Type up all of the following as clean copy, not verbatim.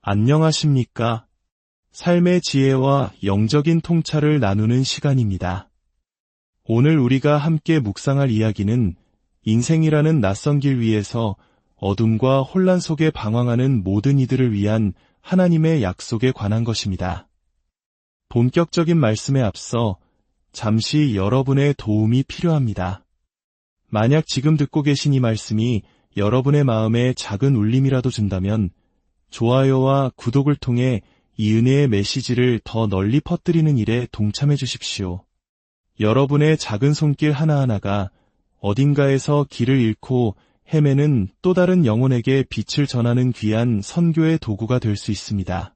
안녕하십니까? 삶의 지혜와 영적인 통찰을 나누는 시간입니다. 오늘 우리가 함께 묵상할 이야기는 인생이라는 낯선 길 위에서 어둠과 혼란 속에 방황하는 모든 이들을 위한 하나님의 약속에 관한 것입니다. 본격적인 말씀에 앞서 잠시 여러분의 도움이 필요합니다. 만약 지금 듣고 계신 이 말씀이 여러분의 마음에 작은 울림이라도 준다면 좋아요와 구독을 통해 이 은혜의 메시지를 더 널리 퍼뜨리는 일에 동참해 주십시오. 여러분의 작은 손길 하나하나가 어딘가에서 길을 잃고 헤매는 또 다른 영혼에게 빛을 전하는 귀한 선교의 도구가 될 수 있습니다.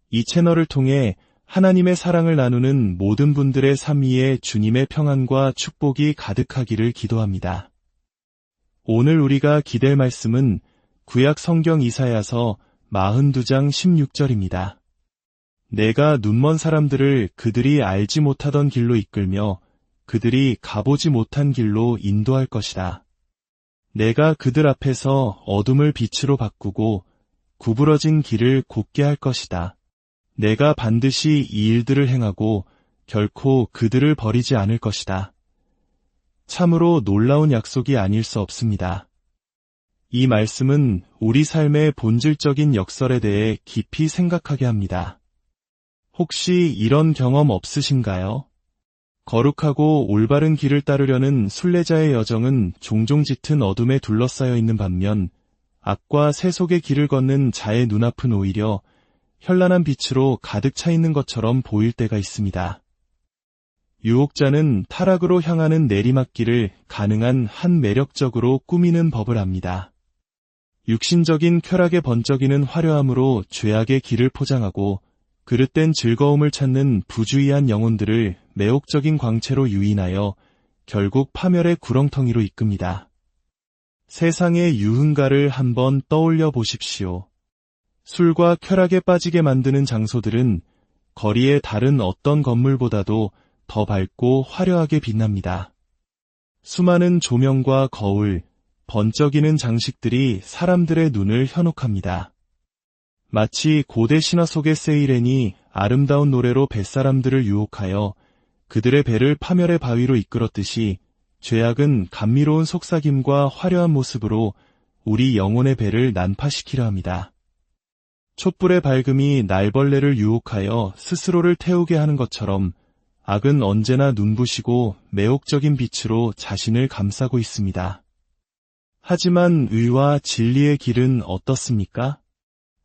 이 채널을 통해 하나님의 사랑을 나누는 모든 분들의 삶 위에 주님의 평안과 축복이 가득하기를 기도합니다. 오늘 우리가 기댈 말씀은 구약 성경 이사야서 42장 16절입니다. 내가 눈먼 사람들을 그들이 알지 못하던 길로 이끌며 그들이 가보지 못한 길로 인도할 것이다. 내가 그들 앞에서 어둠을 빛으로 바꾸고 구부러진 길을 곧게 할 것이다. 내가 반드시 이 일들을 행하고 결코 그들을 버리지 않을 것이다. 참으로 놀라운 약속이 아닐 수 없습니다. 이 말씀은 우리 삶의 본질적인 역설에 대해 깊이 생각하게 합니다. 혹시 이런 경험 없으신가요? 거룩하고 올바른 길을 따르려는 순례자의 여정은 종종 짙은 어둠에 둘러싸여 있는 반면 악과 세속의 길을 걷는 자의 눈앞은 오히려 현란한 빛으로 가득 차 있는 것처럼 보일 때가 있습니다. 유혹자는 타락으로 향하는 내리막길을 가능한 한 매력적으로 꾸미는 법을 압니다. 육신적인 쾌락에 번쩍이는 화려함으로 죄악의 길을 포장하고 그릇된 즐거움을 찾는 부주의한 영혼들을 매혹적인 광채로 유인하여 결국 파멸의 구렁텅이로 이끕니다. 세상의 유흥가를 한번 떠올려 보십시오. 술과 쾌락에 빠지게 만드는 장소들은 거리의 다른 어떤 건물보다도 더 밝고 화려하게 빛납니다. 수많은 조명과 거울, 번쩍이는 장식들이 사람들의 눈을 현혹합니다. 마치 고대 신화 속의 세이렌이 아름다운 노래로 뱃사람들을 유혹하여 그들의 배를 파멸의 바위로 이끌었듯이 죄악은 감미로운 속삭임과 화려한 모습으로 우리 영혼의 배를 난파시키려 합니다. 촛불의 밝음이 날벌레를 유혹하여 스스로를 태우게 하는 것처럼 악은 언제나 눈부시고 매혹적인 빛으로 자신을 감싸고 있습니다. 하지만 의와 진리의 길은 어떻습니까?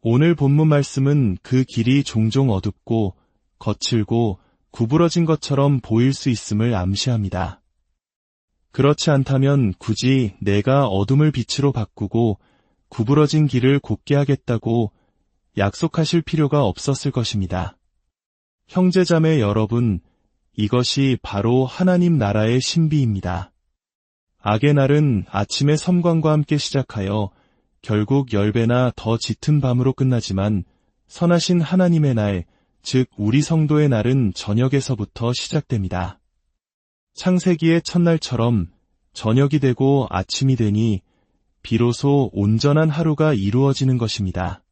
오늘 본문 말씀은 그 길이 종종 어둡고 거칠고 구부러진 것처럼 보일 수 있음을 암시합니다. 그렇지 않다면 굳이 내가 어둠을 빛으로 바꾸고 구부러진 길을 곧게 하겠다고 약속하실 필요가 없었을 것입니다. 형제자매 여러분, 이것이 바로 하나님 나라의 신비입니다. 악의 날은 아침의 섬광과 함께 시작하여 결국 10배나 더 짙은 밤으로 끝나지만 선하신 하나님의 날, 즉 우리 성도의 날은 저녁에서부터 시작됩니다. 창세기의 첫날처럼 저녁이 되고 아침이 되니 비로소 온전한 하루가 이루어지는 것입니다.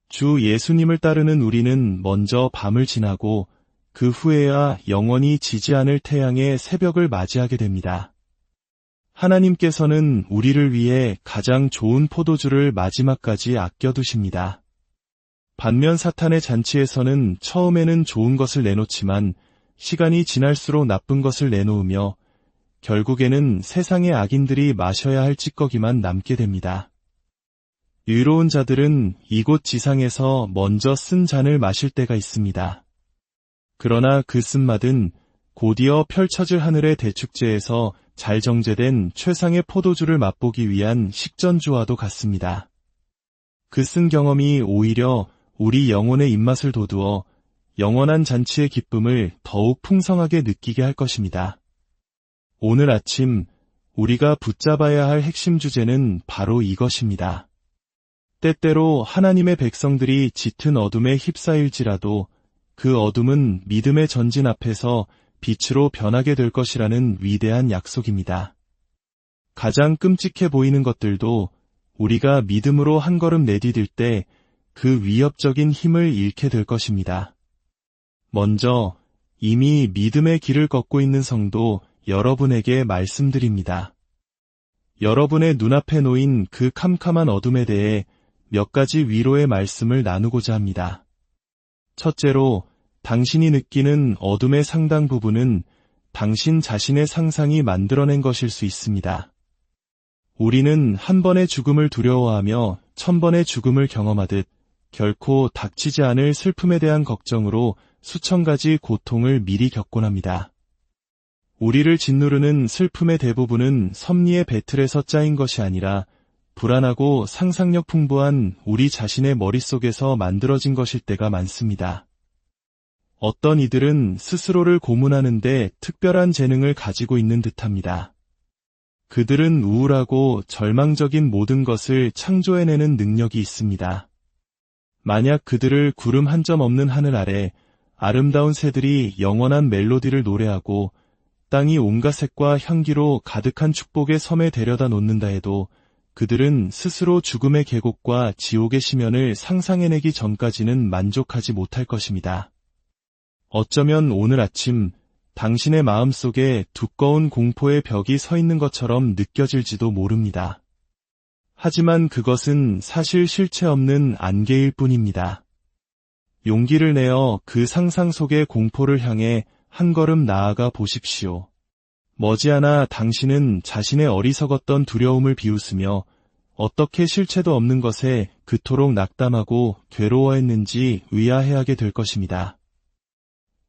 주 예수님을 따르는 우리는 먼저 밤을 지나고 그 후에야 영원히 지지 않을 태양의 새벽을 맞이하게 됩니다. 하나님께서는 우리를 위해 가장 좋은 포도주를 마지막까지 아껴두십니다. 반면 사탄의 잔치에서는 처음에는 좋은 것을 내놓지만 시간이 지날수록 나쁜 것을 내놓으며 결국에는 세상의 악인들이 마셔야 할 찌꺼기만 남게 됩니다. 의로운 자들은 이곳 지상에서 먼저 쓴 잔을 마실 때가 있습니다. 그러나 그 쓴맛은 곧이어 펼쳐질 하늘의 대축제에서 잘 정제된 최상의 포도주를 맛보기 위한 식전주와도 같습니다. 그 쓴 경험이 오히려 우리 영혼의 입맛을 돋우어 영원한 잔치의 기쁨을 더욱 풍성하게 느끼게 할 것입니다. 오늘 아침 우리가 붙잡아야 할 핵심 주제는 바로 이것입니다. 때때로 하나님의 백성들이 짙은 어둠에 휩싸일지라도 그 어둠은 믿음의 전진 앞에서 빛으로 변하게 될 것이라는 위대한 약속입니다. 가장 끔찍해 보이는 것들도 우리가 믿음으로 한 걸음 내디딜 때 그 위협적인 힘을 잃게 될 것입니다. 먼저 이미 믿음의 길을 걷고 있는 성도 여러분에게 말씀드립니다. 여러분의 눈앞에 놓인 그 캄캄한 어둠에 대해 몇 가지 위로의 말씀을 나누고자 합니다. 첫째로, 당신이 느끼는 어둠의 상당 부분은 당신 자신의 상상이 만들어낸 것일 수 있습니다. 우리는 한 번의 죽음을 두려워하며 1000번의 죽음을 경험하듯 결코 닥치지 않을 슬픔에 대한 걱정으로 수천 가지 고통을 미리 겪곤 합니다. 우리를 짓누르는 슬픔의 대부분은 섭리의 배틀에서 짜인 것이 아니라 불안하고 상상력 풍부한 우리 자신의 머릿속에서 만들어진 것일 때가 많습니다. 어떤 이들은 스스로를 고문하는데 특별한 재능을 가지고 있는 듯합니다. 그들은 우울하고 절망적인 모든 것을 창조해내는 능력이 있습니다. 만약 그들을 구름 한 점 없는 하늘 아래 아름다운 새들이 영원한 멜로디를 노래하고 땅이 온갖 색과 향기로 가득한 축복의 섬에 데려다 놓는다 해도 그들은 스스로 죽음의 계곡과 지옥의 심연을 상상해내기 전까지는 만족하지 못할 것입니다. 어쩌면 오늘 아침 당신의 마음속에 두꺼운 공포의 벽이 서 있는 것처럼 느껴질지도 모릅니다. 하지만 그것은 사실 실체 없는 안개일 뿐입니다. 용기를 내어 그 상상 속의 공포를 향해 한 걸음 나아가 보십시오. 머지않아 당신은 자신의 어리석었던 두려움을 비웃으며 어떻게 실체도 없는 것에 그토록 낙담하고 괴로워했는지 의아해하게 될 것입니다.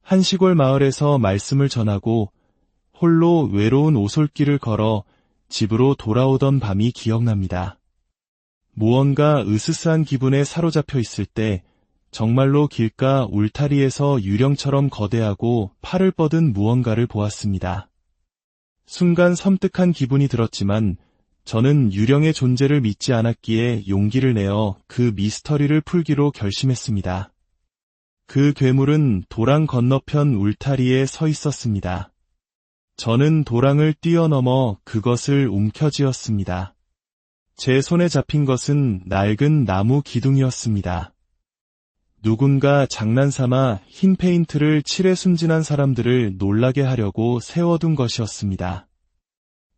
한 시골 마을에서 말씀을 전하고 홀로 외로운 오솔길을 걸어 집으로 돌아오던 밤이 기억납니다. 무언가 으스스한 기분에 사로잡혀 있을 때 정말로 길가 울타리에서 유령처럼 거대하고 팔을 뻗은 무언가를 보았습니다. 순간 섬뜩한 기분이 들었지만 저는 유령의 존재를 믿지 않았기에 용기를 내어 그 미스터리를 풀기로 결심했습니다. 그 괴물은 도랑 건너편 울타리에 서 있었습니다. 저는 도랑을 뛰어넘어 그것을 움켜쥐었습니다. 제 손에 잡힌 것은 낡은 나무 기둥이었습니다. 누군가 장난삼아 흰 페인트를 칠해 순진한 사람들을 놀라게 하려고 세워둔 것이었습니다.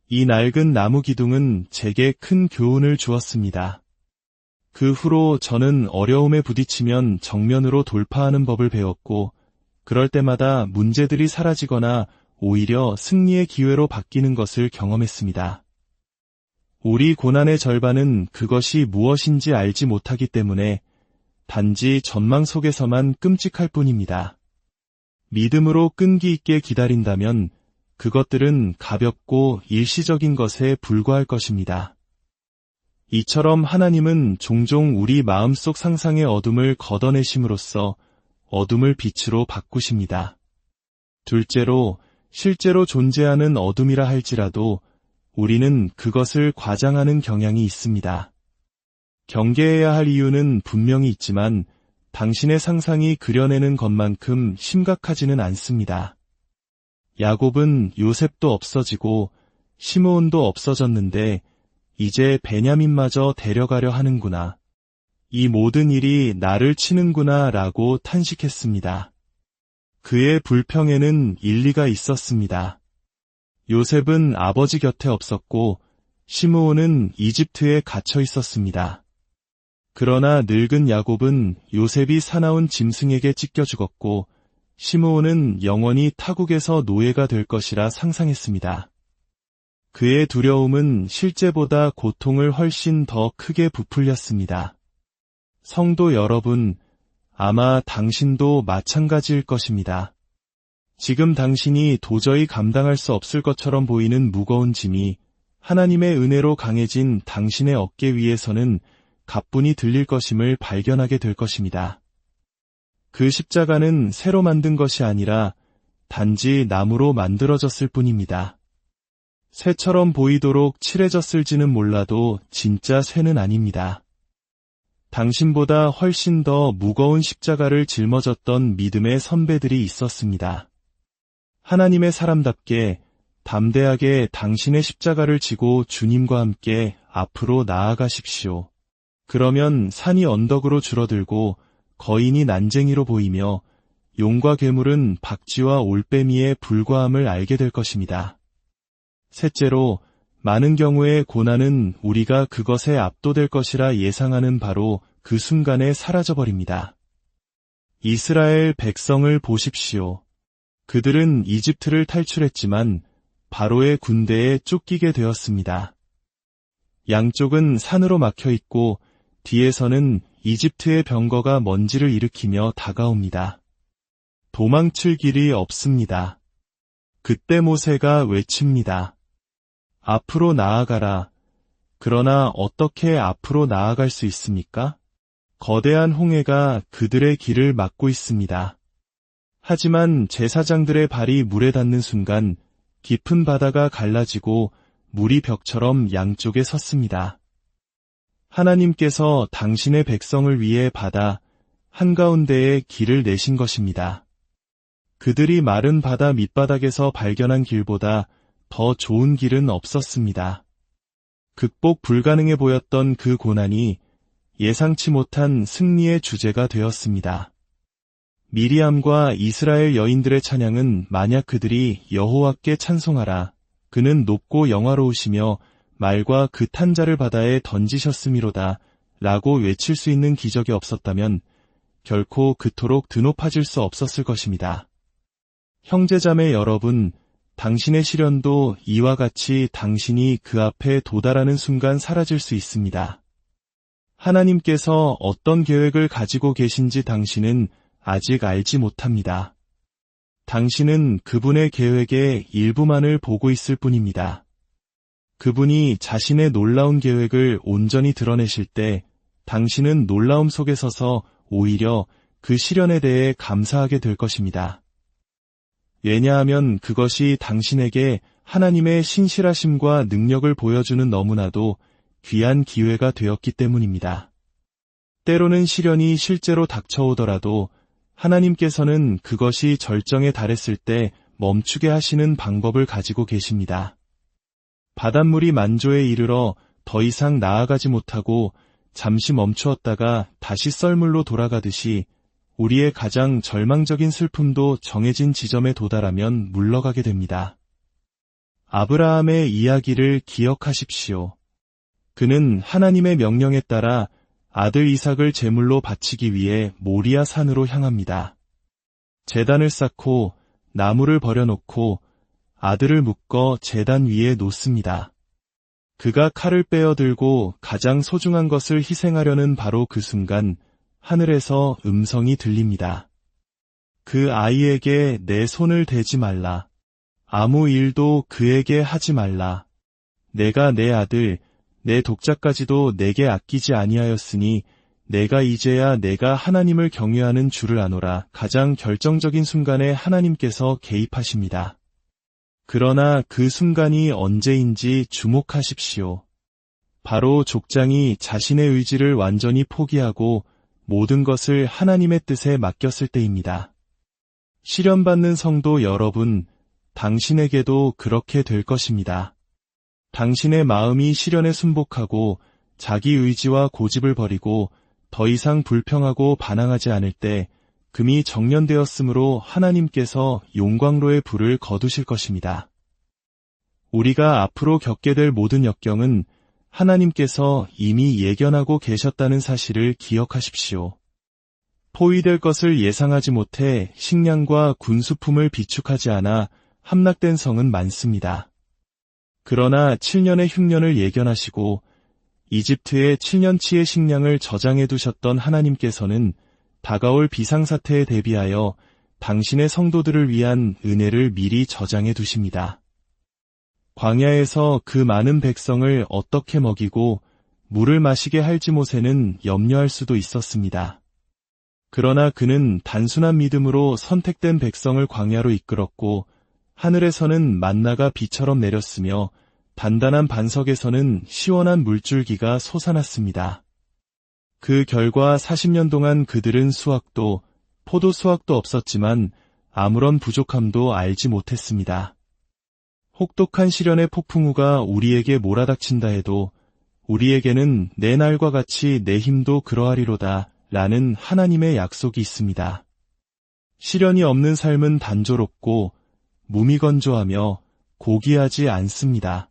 이 낡은 나무 기둥은 제게 큰 교훈을 주었습니다. 그 후로 저는 어려움에 부딪히면 정면으로 돌파하는 법을 배웠고, 그럴 때마다 문제들이 사라지거나 오히려 승리의 기회로 바뀌는 것을 경험했습니다. 우리 고난의 절반은 그것이 무엇인지 알지 못하기 때문에 단지 전망 속에서만 끔찍할 뿐입니다. 믿음으로 끈기 있게 기다린다면 그것들은 가볍고 일시적인 것에 불과할 것입니다. 이처럼 하나님은 종종 우리 마음속 상상의 어둠을 걷어내심으로써 어둠을 빛으로 바꾸십니다. 둘째로, 실제로 존재하는 어둠이라 할지라도 우리는 그것을 과장하는 경향이 있습니다. 경계해야 할 이유는 분명히 있지만 당신의 상상이 그려내는 것만큼 심각하지는 않습니다. 야곱은 요셉도 없어지고 시므온도 없어졌는데 이제 베냐민마저 데려가려 하는구나. 이 모든 일이 나를 치는구나 라고 탄식했습니다. 그의 불평에는 일리가 있었습니다. 요셉은 아버지 곁에 없었고 시므온은 이집트에 갇혀 있었습니다. 그러나 늙은 야곱은 요셉이 사나운 짐승에게 찢겨 죽었고 시므온은 영원히 타국에서 노예가 될 것이라 상상했습니다. 그의 두려움은 실제보다 고통을 훨씬 더 크게 부풀렸습니다. 성도 여러분, 아마 당신도 마찬가지일 것입니다. 지금 당신이 도저히 감당할 수 없을 것처럼 보이는 무거운 짐이 하나님의 은혜로 강해진 당신의 어깨 위에서는 가뿐히 들릴 것임을 발견하게 될 것입니다. 그 십자가는 새로 만든 것이 아니라 단지 나무로 만들어졌을 뿐입니다. 쇠처럼 보이도록 칠해졌을지는 몰라도 진짜 쇠는 아닙니다. 당신보다 훨씬 더 무거운 십자가를 짊어졌던 믿음의 선배들이 있었습니다. 하나님의 사람답게 담대하게 당신의 십자가를 지고 주님과 함께 앞으로 나아가십시오. 그러면 산이 언덕으로 줄어들고 거인이 난쟁이로 보이며 용과 괴물은 박쥐와 올빼미에 불과함을 알게 될 것입니다. 셋째로, 많은 경우의 고난은 우리가 그것에 압도될 것이라 예상하는 바로 그 순간에 사라져버립니다. 이스라엘 백성을 보십시오. 그들은 이집트를 탈출했지만 바로의 군대에 쫓기게 되었습니다. 양쪽은 산으로 막혀 있고 뒤에서는 이집트의 병거가 먼지를 일으키며 다가옵니다. 도망칠 길이 없습니다. 그때 모세가 외칩니다. 앞으로 나아가라. 그러나 어떻게 앞으로 나아갈 수 있습니까? 거대한 홍해가 그들의 길을 막고 있습니다. 하지만 제사장들의 발이 물에 닿는 순간 깊은 바다가 갈라지고 물이 벽처럼 양쪽에 섰습니다. 하나님께서 당신의 백성을 위해 바다 한가운데에 길을 내신 것입니다. 그들이 마른 바다 밑바닥에서 발견한 길보다 더 좋은 길은 없었습니다. 극복 불가능해 보였던 그 고난이 예상치 못한 승리의 주제가 되었습니다. 미리암과 이스라엘 여인들의 찬양은 만약 그들이 여호와께 찬송하라, 그는 높고 영화로우시며 말과 그 탄자를 바다에 던지셨음이로다 라고 외칠 수 있는 기적이 없었다면 결코 그토록 드높아질 수 없었을 것입니다. 형제자매 여러분, 당신의 시련도 이와 같이 당신이 그 앞에 도달하는 순간 사라질 수 있습니다. 하나님께서 어떤 계획을 가지고 계신지 당신은 아직 알지 못합니다. 당신은 그분의 계획의 일부만을 보고 있을 뿐입니다. 그분이 자신의 놀라운 계획을 온전히 드러내실 때 당신은 놀라움 속에 서서 오히려 그 시련에 대해 감사하게 될 것입니다. 왜냐하면 그것이 당신에게 하나님의 신실하심과 능력을 보여주는 너무나도 귀한 기회가 되었기 때문입니다. 때로는 시련이 실제로 닥쳐오더라도 하나님께서는 그것이 절정에 달했을 때 멈추게 하시는 방법을 가지고 계십니다. 바닷물이 만조에 이르러 더 이상 나아가지 못하고 잠시 멈추었다가 다시 썰물로 돌아가듯이 우리의 가장 절망적인 슬픔도 정해진 지점에 도달하면 물러가게 됩니다. 아브라함의 이야기를 기억하십시오. 그는 하나님의 명령에 따라 아들 이삭을 제물로 바치기 위해 모리아 산으로 향합니다. 제단을 쌓고 나무를 버려놓고 아들을 묶어 제단 위에 놓습니다. 그가 칼을 빼어들고 가장 소중한 것을 희생하려는 바로 그 순간 하늘에서 음성이 들립니다. 그 아이에게 내 손을 대지 말라. 아무 일도 그에게 하지 말라. 내가 내 아들, 내 독자까지도 내게 아끼지 아니하였으니 내가 이제야 내가 하나님을 경외하는 줄을 아노라. 가장 결정적인 순간에 하나님께서 개입하십니다. 그러나 그 순간이 언제인지 주목하십시오. 바로 족장이 자신의 의지를 완전히 포기하고 모든 것을 하나님의 뜻에 맡겼을 때입니다. 시련받는 성도 여러분, 당신에게도 그렇게 될 것입니다. 당신의 마음이 시련에 순복하고 자기 의지와 고집을 버리고 더 이상 불평하고 반항하지 않을 때 금이 정련되었으므로 하나님께서 용광로의 불을 거두실 것입니다. 우리가 앞으로 겪게 될 모든 역경은 하나님께서 이미 예견하고 계셨다는 사실을 기억하십시오. 포위될 것을 예상하지 못해 식량과 군수품을 비축하지 않아 함락된 성은 많습니다. 그러나 7년의 흉년을 예견하시고 이집트의 7년치의 식량을 저장해 두셨던 하나님께서는 다가올 비상사태에 대비하여 당신의 성도들을 위한 은혜를 미리 저장해 두십니다. 광야에서 그 많은 백성을 어떻게 먹이고 물을 마시게 할지 모세는 염려할 수도 있었습니다. 그러나 그는 단순한 믿음으로 선택된 백성을 광야로 이끌었고 하늘에서는 만나가 비처럼 내렸으며 단단한 반석에서는 시원한 물줄기가 솟아났습니다. 그 결과 40년 동안 그들은 수확도, 포도 수확도 없었지만 아무런 부족함도 알지 못했습니다. 혹독한 시련의 폭풍우가 우리에게 몰아닥친다 해도 우리에게는 내 날과 같이 내 힘도 그러하리로다 라는 하나님의 약속이 있습니다. 시련이 없는 삶은 단조롭고 무미건조하며 고귀하지 않습니다.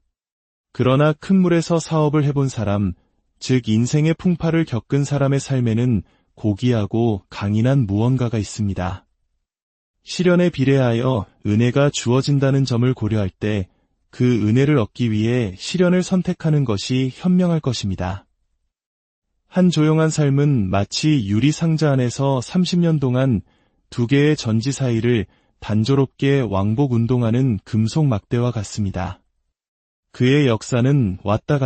그러나 큰 물에서 사업을 해본 사람, 즉 인생의 풍파를 겪은 사람의 삶에는 고귀하고 강인한 무언가가 있습니다. 시련에 비례하여 은혜가 주어진다는 점을 고려할 때 그 은혜를 얻기 위해 시련을 선택하는 것이 현명할 것입니다. 한 조용한 삶은 마치 유리 상자 안에서 30년 동안 두 개의 전지 사이를 단조롭게 왕복 운동하는 금속 막대와 같습니다. 그의 역사는 왔다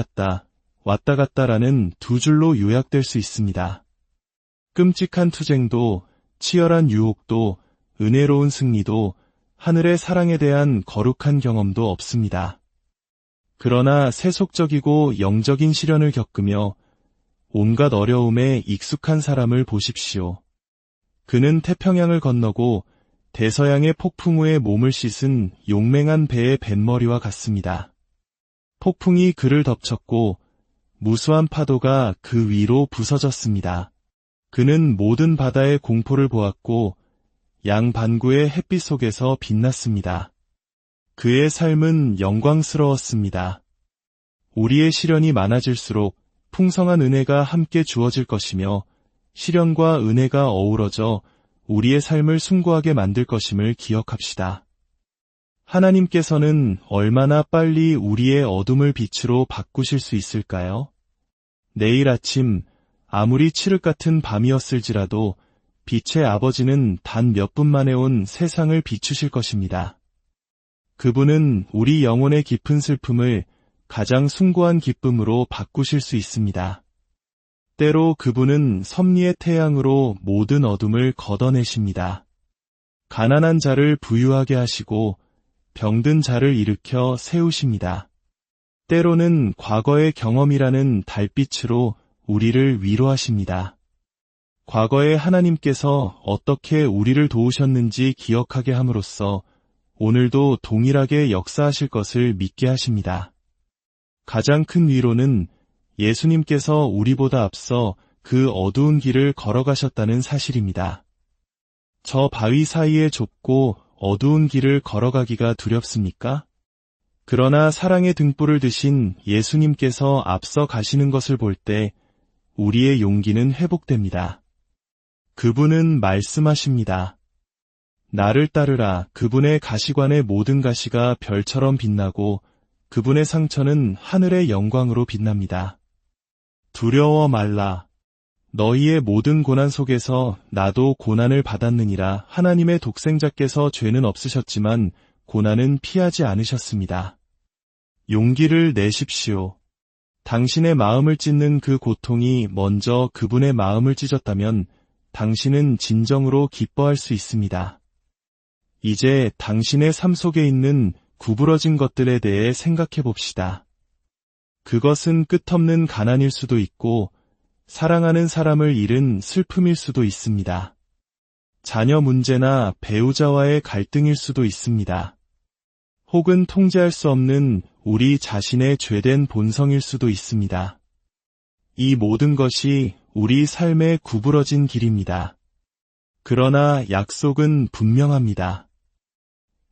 갔다라는 두 줄로 요약될 수 있습니다. 끔찍한 투쟁도, 치열한 유혹도, 은혜로운 승리도, 하늘의 사랑에 대한 거룩한 경험도 없습니다. 그러나 세속적이고 영적인 시련을 겪으며 온갖 어려움에 익숙한 사람을 보십시오. 그는 태평양을 건너고 대서양의 폭풍우에 몸을 씻은 용맹한 배의 뱃머리와 같습니다. 폭풍이 그를 덮쳤고 무수한 파도가 그 위로 부서졌습니다. 그는 모든 바다의 공포를 보았고 양반구의 햇빛 속에서 빛났습니다. 그의 삶은 영광스러웠습니다. 우리의 시련이 많아질수록 풍성한 은혜가 함께 주어질 것이며 시련과 은혜가 어우러져 우리의 삶을 숭고하게 만들 것임을 기억합시다. 하나님께서는 얼마나 빨리 우리의 어둠을 빛으로 바꾸실 수 있을까요? 내일 아침 아무리 칠흑 같은 밤이었을지라도 빛의 아버지는 단 몇 분 만에 온 세상을 비추실 것입니다. 그분은 우리 영혼의 깊은 슬픔을 가장 숭고한 기쁨으로 바꾸실 수 있습니다. 때로 그분은 섭리의 태양으로 모든 어둠을 걷어내십니다. 가난한 자를 부유하게 하시고 병든 자를 일으켜 세우십니다. 때로는 과거의 경험이라는 달빛으로 우리를 위로하십니다. 과거에 하나님께서 어떻게 우리를 도우셨는지 기억하게 함으로써 오늘도 동일하게 역사하실 것을 믿게 하십니다. 가장 큰 위로는 예수님께서 우리보다 앞서 그 어두운 길을 걸어가셨다는 사실입니다. 저 바위 사이에 좁고 어두운 길을 걸어가기가 두렵습니까? 그러나 사랑의 등불을 드신 예수님께서 앞서 가시는 것을 볼 때 우리의 용기는 회복됩니다. 그분은 말씀하십니다. 나를 따르라. 그분의 가시관의 모든 가시가 별처럼 빛나고 그분의 상처는 하늘의 영광으로 빛납니다. 두려워 말라. 너희의 모든 고난 속에서 나도 고난을 받았느니라. 하나님의 독생자께서 죄는 없으셨지만 고난은 피하지 않으셨습니다. 용기를 내십시오. 당신의 마음을 찢는 그 고통이 먼저 그분의 마음을 찢었다면 당신은 진정으로 기뻐할 수 있습니다. 이제 당신의 삶 속에 있는 구부러진 것들에 대해 생각해 봅시다. 그것은 끝없는 가난일 수도 있고 사랑하는 사람을 잃은 슬픔일 수도 있습니다. 자녀 문제나 배우자와의 갈등일 수도 있습니다. 혹은 통제할 수 없는 우리 자신의 죄된 본성일 수도 있습니다. 이 모든 것이 우리 삶의 구부러진 길입니다. 그러나 약속은 분명합니다.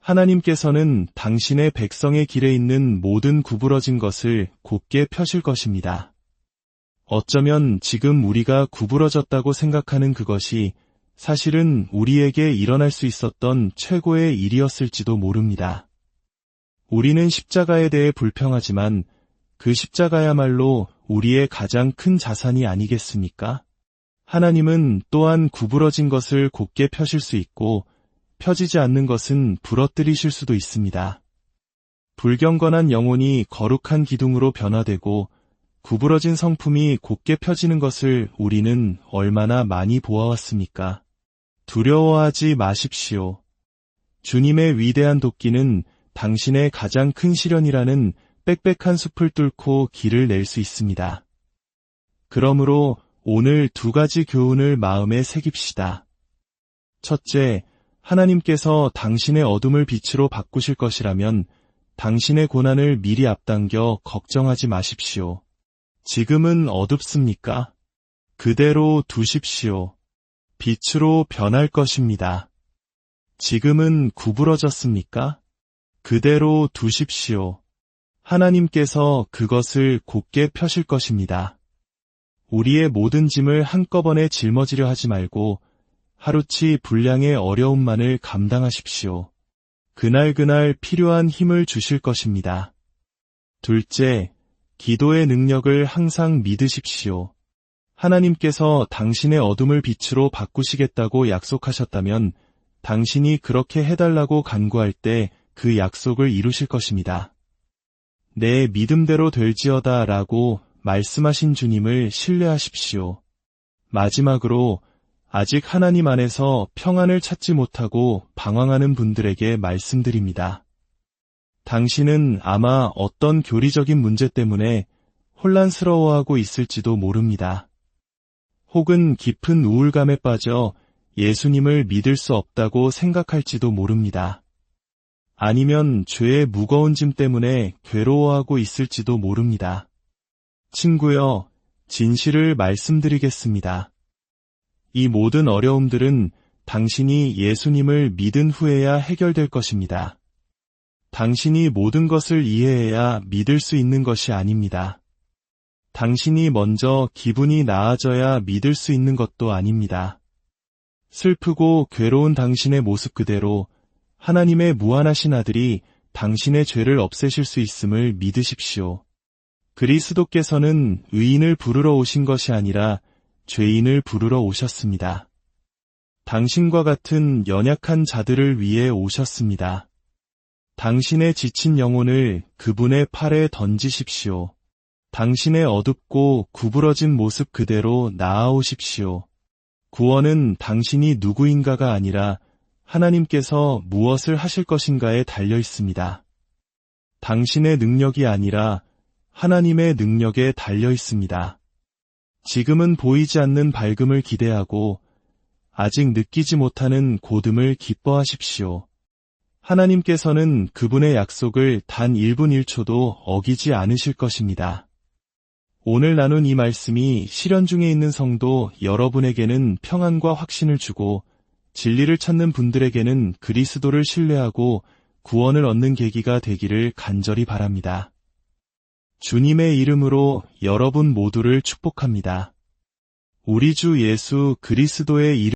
하나님께서는 당신의 백성의 길에 있는 모든 구부러진 것을 곧게 펴실 것입니다. 어쩌면 지금 우리가 구부러졌다고 생각하는 그것이 사실은 우리에게 일어날 수 있었던 최고의 일이었을지도 모릅니다. 우리는 십자가에 대해 불평하지만 그 십자가야말로 우리의 가장 큰 자산이 아니겠습니까? 하나님은 또한 구부러진 것을 곧게 펴실 수 있고 펴지지 않는 것은 부러뜨리실 수도 있습니다. 불경건한 영혼이 거룩한 기둥으로 변화되고 구부러진 성품이 곧게 펴지는 것을 우리는 얼마나 많이 보아왔습니까? 두려워하지 마십시오. 주님의 위대한 도끼는 당신의 가장 큰 시련이라는 빽빽한 숲을 뚫고 길을 낼 수 있습니다. 그러므로 오늘 두 가지 교훈을 마음에 새깁시다. 첫째, 하나님께서 당신의 어둠을 빛으로 바꾸실 것이라면 당신의 고난을 미리 앞당겨 걱정하지 마십시오. 지금은 어둡습니까? 그대로 두십시오. 빛으로 변할 것입니다. 지금은 구부러졌습니까? 그대로 두십시오. 하나님께서 그것을 곧게 펴실 것입니다. 우리의 모든 짐을 한꺼번에 짊어지려 하지 말고 하루치 분량의 어려움만을 감당하십시오. 그날그날 필요한 힘을 주실 것입니다. 둘째, 기도의 능력을 항상 믿으십시오. 하나님께서 당신의 어둠을 빛으로 바꾸시겠다고 약속하셨다면 당신이 그렇게 해달라고 간구할 때 그 약속을 이루실 것입니다. 내 믿음대로 될지어다 라고 말씀하신 주님을 신뢰하십시오. 마지막으로 아직 하나님 안에서 평안을 찾지 못하고 방황하는 분들에게 말씀드립니다. 당신은 아마 어떤 교리적인 문제 때문에 혼란스러워하고 있을지도 모릅니다. 혹은 깊은 우울감에 빠져 예수님을 믿을 수 없다고 생각할지도 모릅니다. 아니면 죄의 무거운 짐 때문에 괴로워하고 있을지도 모릅니다. 친구여, 진실을 말씀드리겠습니다. 이 모든 어려움들은 당신이 예수님을 믿은 후에야 해결될 것입니다. 당신이 모든 것을 이해해야 믿을 수 있는 것이 아닙니다. 당신이 먼저 기분이 나아져야 믿을 수 있는 것도 아닙니다. 슬프고 괴로운 당신의 모습 그대로 하나님의 무한하신 아들이 당신의 죄를 없애실 수 있음을 믿으십시오. 그리스도께서는 의인을 부르러 오신 것이 아니라 죄인을 부르러 오셨습니다. 당신과 같은 연약한 자들을 위해 오셨습니다. 당신의 지친 영혼을 그분의 팔에 던지십시오. 당신의 어둡고 구부러진 모습 그대로 나아오십시오. 구원은 당신이 누구인가가 아니라 하나님께서 무엇을 하실 것인가에 달려 있습니다. 당신의 능력이 아니라 하나님의 능력에 달려 있습니다. 지금은 보이지 않는 밝음을 기대하고 아직 느끼지 못하는 고듬을 기뻐하십시오. 하나님께서는 그분의 약속을 단 1분 1초도 어기지 않으실 것입니다. 오늘 나눈 이 말씀이 실현 중에 있는 성도 여러분에게는 평안과 확신을 주고 진리를 찾는 분들에게는 그리스도를 신뢰하고 구원을 얻는 계기가 되기를 간절히 바랍니다. 주님의 이름으로 여러분 모두를 축복합니다. 우리 주 예수 그리스도의 이름